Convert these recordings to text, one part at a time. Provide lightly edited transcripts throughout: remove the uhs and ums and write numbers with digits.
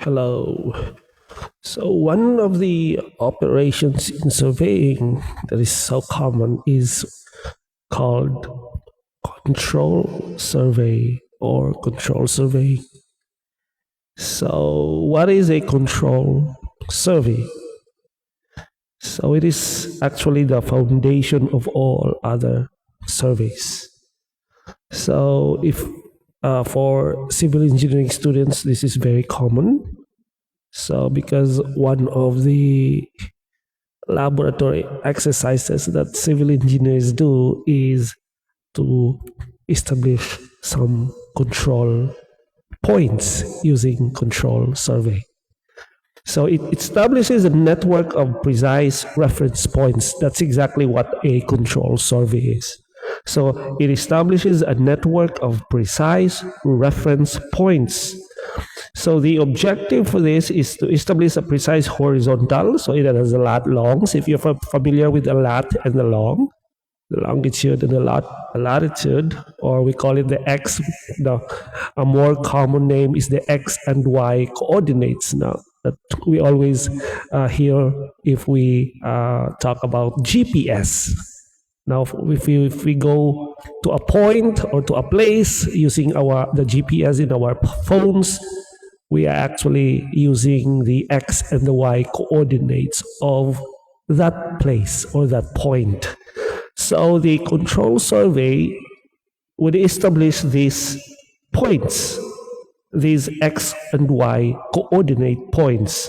Hello. So, one of the operations in surveying that is so common is called control survey or control survey. So, what is a control survey? So, it is actually the foundation of all other surveys. So, if for civil engineering students, this is very common. So, because one of the laboratory exercises that civil engineers do is to establish some control points using control survey. So it establishes a network of precise reference points. That's exactly what a control survey is. So it establishes a network of precise reference points. So the objective for this is to establish a precise horizontal. So it has a lat longs. If you're familiar with the lat and the long, the longitude and the latitude, or we call it the x. A more common name is the x and y coordinates. Now that we always hear if we talk about GPS. Now, if we go to a point or to a place using the GPS in our phones, we are actually using the x and the y coordinates of that place or that point. So the control survey would establish these points, these x and y coordinate points.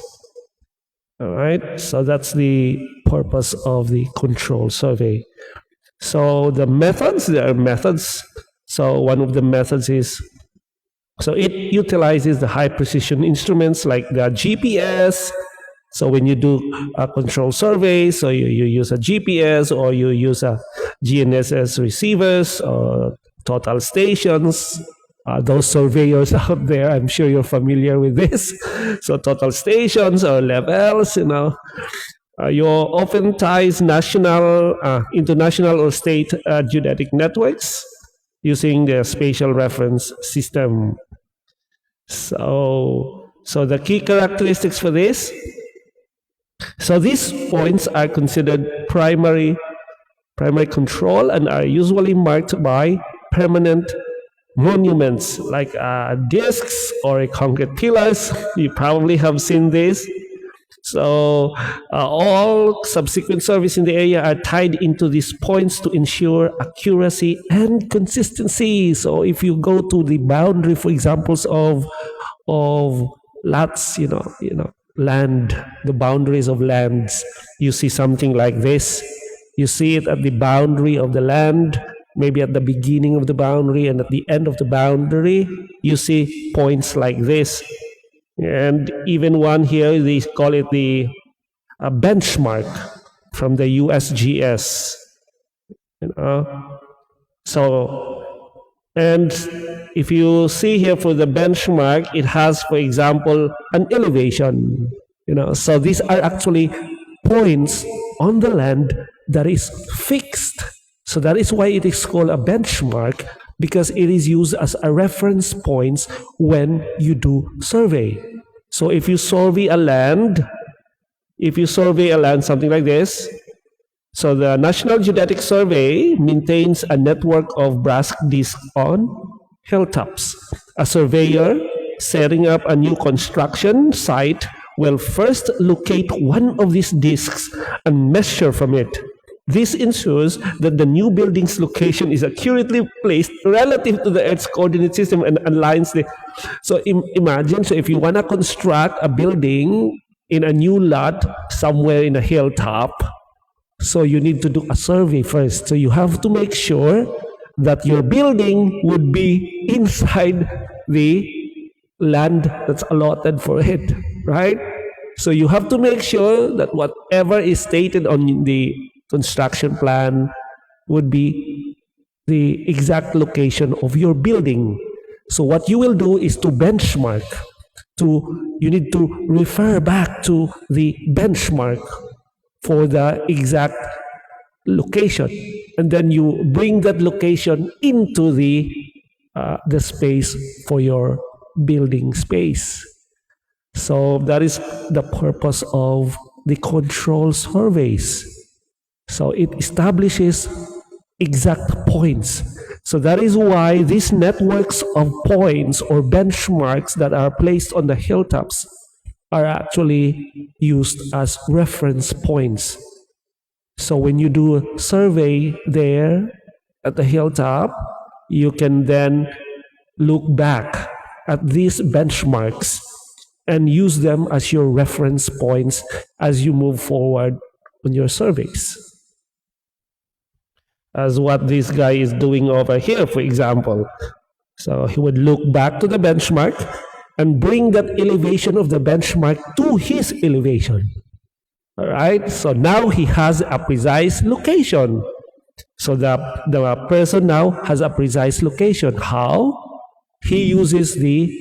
All right, so that's the purpose of the control survey. So there are methods. So one of the methods is, so it utilizes the high precision instruments like the GPS. So when you do a control survey, so you use a GPS or you use a GNSS receivers or total stations. Those surveyors out there, I'm sure you're familiar with this. So total stations or levels, you often ties national, international or state geodetic networks using the spatial reference system. So the key characteristics for this. So these points are considered primary control and are usually marked by permanent monuments like discs or concrete pillars. You probably have seen this. So all subsequent surveys in the area are tied into these points to ensure accuracy and consistency. So if you go to the boundary, for examples of lots, land, the boundaries of lands, you see something like this. You see it at the boundary of the land, maybe at the beginning of the boundary and at the end of the boundary, you see points like this. And even one here, they call it the benchmark from the USGS. So, and if you see here for the benchmark, it has, for example, an elevation. So these are actually points on the land that is fixed. So that is why it is called a benchmark, because it is used as a reference point when you do survey. So if you survey a land, something like this, so the National Geodetic Survey maintains a network of brass discs on hilltops. A surveyor setting up a new construction site will first locate one of these discs and measure from it. This ensures that the new building's location is accurately placed relative to the Earth's coordinate system and aligns the. So imagine, so if you want to construct a building in a new lot somewhere in a hilltop, so you need to do a survey first. So you have to make sure that your building would be inside the land that's allotted for it, right? So you have to make sure that whatever is stated on the construction plan would be the exact location of your building. So what you will do is to benchmark. You need to refer back to the benchmark for the exact location, and then you bring that location into the space for your building space. So that is the purpose of the control surveys. So it establishes exact points. So that is why these networks of points or benchmarks that are placed on the hilltops are actually used as reference points. So when you do a survey there at the hilltop, you can then look back at these benchmarks and use them as your reference points as you move forward on your surveys. As what this guy is doing over here, for example. So he would look back to the benchmark and bring that elevation of the benchmark to his elevation. All right, so now he has a precise location. So the person now has a precise location. How? He uses the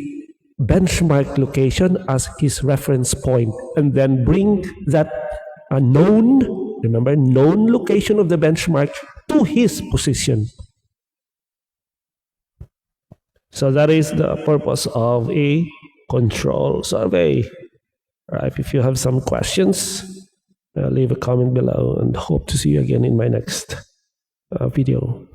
benchmark location as his reference point and then bring that known location of the benchmark to his position. So that is the purpose of a control survey. All right, if you have some questions, leave a comment below and hope to see you again in my next video.